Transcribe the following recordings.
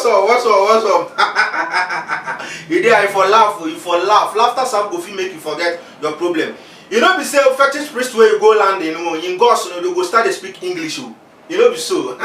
What's up? You there for laugh, you for laugh. Laughter some go fit make you forget your problem. You know be say fetish priest where you go land in God's they go start to speak English. You know be so.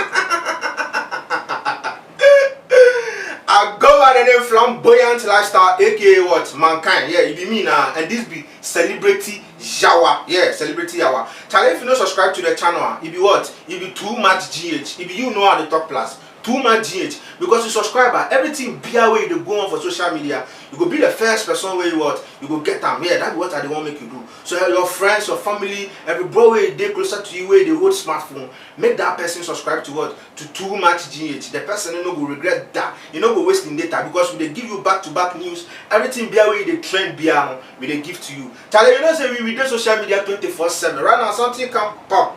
I go by the name Flamboyant Lifestyle, aka what? Mankind. Yeah, it be me now. And this be Celebrity Yawa. Yeah, Celebrity Yawa. Charlie, if you don't subscribe to the channel, it be what? It be too much GH. If you know how to talk plus. Too much GH. Because you subscriber, everything be away you go on for social media. You go be the first person where you what? You go get them. Yeah, that's what I want make you do. So your friends, your family, every bro where they closer to you where they hold smartphone, make that person subscribe to what? To too much GH. The person you know go regret that. You know go wasting data because when they give you back-to-back news, everything be away they trend be on, they give to you. Charlie, you know say we do social media 24/7. Right now something can pop.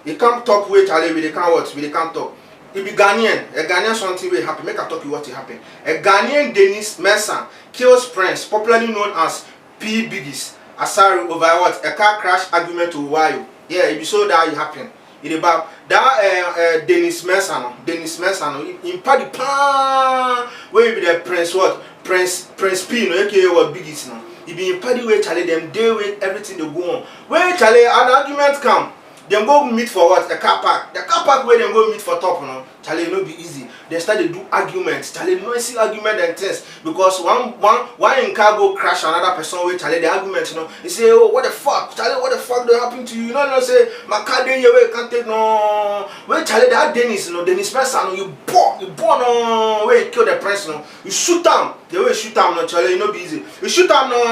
You can't talk with Charlie, we they can't watch, we they can't talk. It be Ghanaian, a Ghanaian something will happen. Make I talk you what will happen. A Ghanaian Dennis Merson kills Prince, popularly known as P. Biggies, Asari over what? A car crash argument to Wayo. Yeah, it be so that it happen. It about that Dennis Merson in party pan where be the Prince what? Prince P, no aka what Biggies no. It be in party where Charlie them deal with everything they go on. Where Charlie an argument come. Them go meet for what? A car park. The car park where them go meet for top, you know. Charlie, no be easy. They start to do arguments. Charlie, no see argument and test because one in car go crash another person with Charlie the argument, you know. He say, oh what the fuck, Charlie, what the fuck they happen to you? You know, say my car dey here where you can't take no. Where Charlie that Dennis, you know, Dennis Merson, you born no where you kill the prince, you know. You shoot them. The way you shoot them, no Charlie, you know be easy. You shoot them no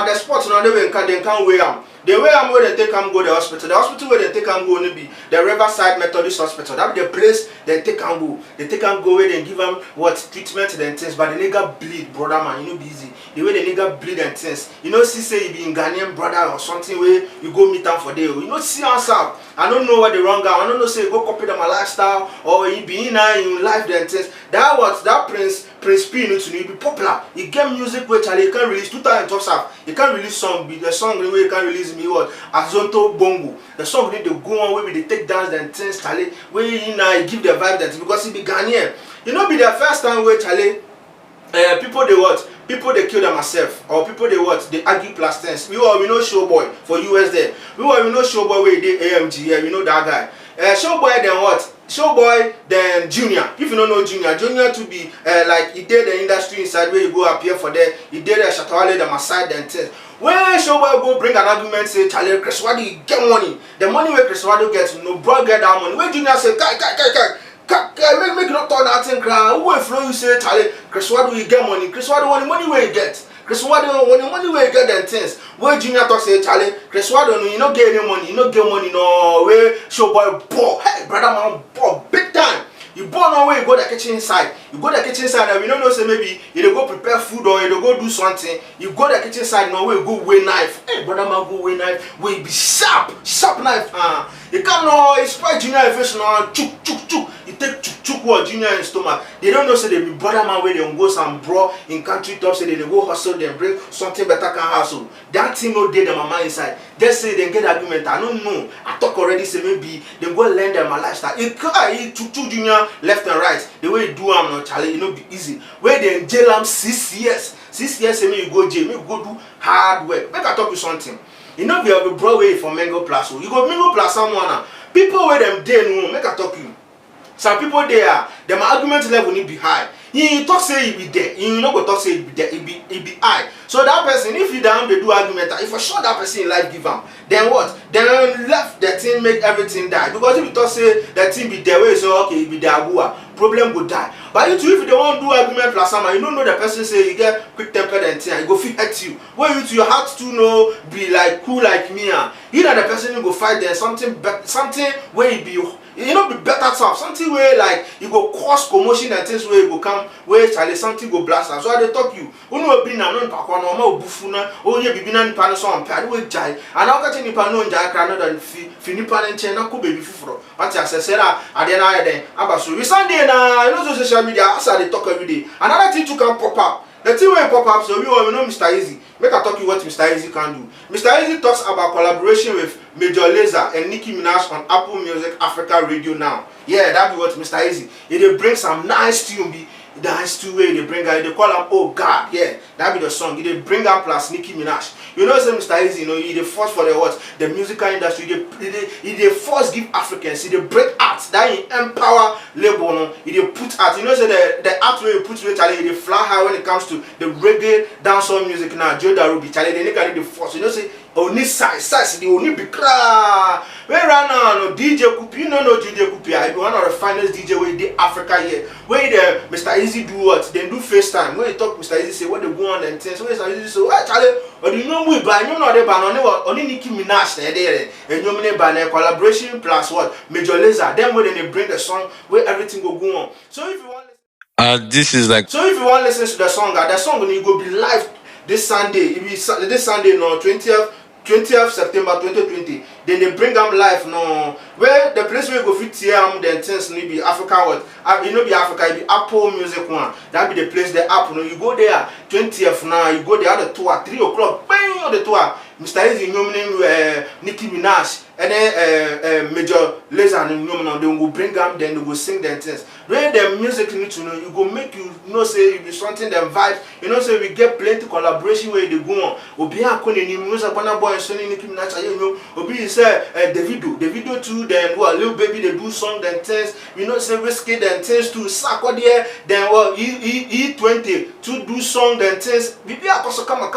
at the spot, you know, they can't weigh them. The way I'm where they take them go the hospital where they take them go only be the Riverside Methodist Hospital. That be the place they take them go. They take them go where they give them what treatment and things. But the nigga bleed, brother man, you know busy. The way the nigga bleed and things. You know see say you be in Ghanaian brother or something where you go meet them for there. You know see yourself. I don't know what the wrong guy. I don't know say you go copy them a lifestyle or you be in life and things. That what that Prince P you know to be popular. He get music where Charlie you can release 2 times top stuff. You can release song. Be the song where you can release me what Azonto Bongo. The song need to go on where they take dance and things Charlie where you give the vibe that because he be Ghanaian. You know be the first time where Charlie people they what? People they kill themselves or people they what? They argue plus tense. We know Showboy for US there. We know Showboy where they AMG, yeah, we know that guy. Showboy then what? Showboy then Junior. If you don't know Junior to be like he did the industry inside where you go appear for there. He did the Shatawale the Masai and things. When Showboy go bring an argument say Charlie Chris Wadi get money. The money where Chris Wadi gets no bro get that money. When Junior say make not turn that thing cry. Who will flow you say Charlie Chris Wadi you get money. Chris Wadi want the money where you get. Chris Wadi want the money where you get them things. When Junior talk say Charlie Chris Wadi you not get any money. You not get money no way Showboy poor. Hey brother man poor big time. You born on where you go the kitchen side. You go the kitchen side and we don't know say maybe you go prepare food or you go do something. You go the kitchen side no way you go weigh knife. Hey brother man go weigh knife. Where be sharp knife. You come no it's quite Junior face no chuk. You take chuk what Junior in stomach. They don't know say they be brother man where they go some bro in country top say they go hustle them bring something better can hustle. That thing no dey the mama inside. Just say they get argument. I don't know. I talk already say maybe they go learn them a lifestyle. It chuk Junior left and right. The way you do am no Charlie, you know be easy. Where they jail am 6 years. 6 years say me you go jail, me you go do hard work. Make I talk you something. You know be a Broadway for Mango Plus. You go Mango Plus someone. People where them dey no make I talk you. Some people there, them argument level need be high. He talk say he be there. He no go talk say he be there. He be high. So that person, if you down they do argument, if for sure that person in life give him, then what? Then left the thing make everything die. Because if you talk say that thing be there, where you say okay, he be there, problem go die. But if you don't want to do argument plus someone, you don't know the person say you get quick tempered and thing, he go fit hurt you. Where you to your heart to know be like cool like me. You know the person you go fight there something where he be. You know be better stuff. Something where like you go cause commotion and things where you go come where Charlie something go blast. So I dey talk you. Who know be na no pakwa no ma obufuna. O ye bibi na nipa no so ampa. We jai. And now catch nipa no jai kra no dan fi nipa ne nche na ko baby fufuro. What you say na ade na ade. Abaso we Sunday na you know social media as I dey talk every day. Another thing to can pop up. The thing will pop up, so we know Mr. Easy. Make I talk you what Mr. Easy can do. Mr. Easy talks about collaboration with Major Lazer and Nicki Minaj on Apple Music Africa Radio now. Yeah, that be what Mr. Easy. It brings some nice tune. dance to way they bring out, they call him Oh God, yeah, that be the song. They bring out plus Nicki Minaj. You know, say Mr. Easy, you know, he the force for the what the musical industry. He force give Africans, he they break art, that he empower label, no, he they put art. You know, say the art where you put with Charlie, they fly high when it comes to the reggae dancehall music now. Joe Darubi, Charlie, they carry the force. You know, say only size, the only big cry. Where right now, no DJ Kupi, you know, no DJ Kupi. I be one of the finest DJ where the Africa here. Where the Mr. Easy do what? They do FaceTime. When you talk Mr. Easy say what they want and things. Where Mr. Easy say, oh Charlie, or you know we buy, you know they ban only Nicki Minaj there. And you mean by collaboration plus what? Major Lazer. Then when they bring the song where everything go on. So if you want. This is like. So if you want to listen to the song when you go be live this Sunday. It be this Sunday no 20th September 2020. Then they bring them live no where the place where you go fit here then things need be Africa what you know be Africa it be Apple Music one. That be the place the app no you go there 20th now you go there at the tour 3 o'clock bang on the tour. Mr. Easy Nicki Minaj and then Major Lazer and they will bring them then they will sing them things. When the music need to know you go make you know say you be something them vibe. You know say we get plenty collaboration where they go on. Obi akone ni music bana boy so Nicki Minaj you know Obi say Davido too then what Lil Baby they do song then things. You know say Risky then things too Sako there then what E20 to do song then things. Bibi akoso come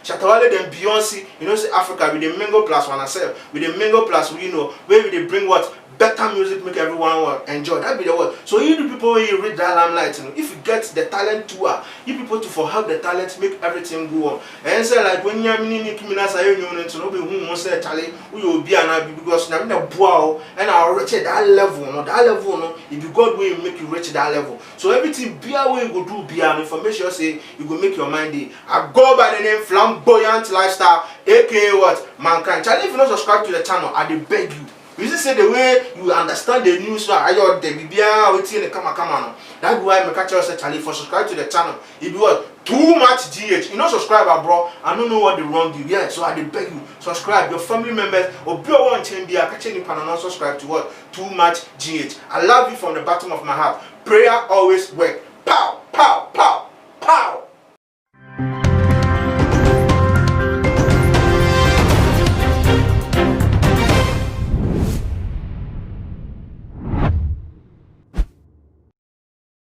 Shatawale then Beyonce, you know, say Africa with the Mingo Plus one ourselves, with the Mingo Plus, you know, where they bring what better music make everyone enjoy. That be the word. So you the people when you read that limelight, you know, if you get the talent tour, you people to for help the talent make everything go on. And say like when you're Nicki Minaj, you know, to know who wants to Charlie, who you be and because now the wow and I'll reach that level, no, if you God will make you reach that level. So everything be away you go do be an information say you go make your mind day. I go by the name Flamboyant Lifestyle, aka what Mankind. Charlie, if you not subscribe to the channel, I beg you. You just say the way you understand the news, I your the Bibia waiting the come. That's why I catch you say Charlie for subscribe to the channel. If you what too much GH, you not subscribe, bro. I don't know what they wrong you. Yeah, so I beg you subscribe. Your family members or be one change be catching you and not subscribe to what too much GH. I love you from the bottom of my heart. Prayer always work. Pow, pow, pow, pow.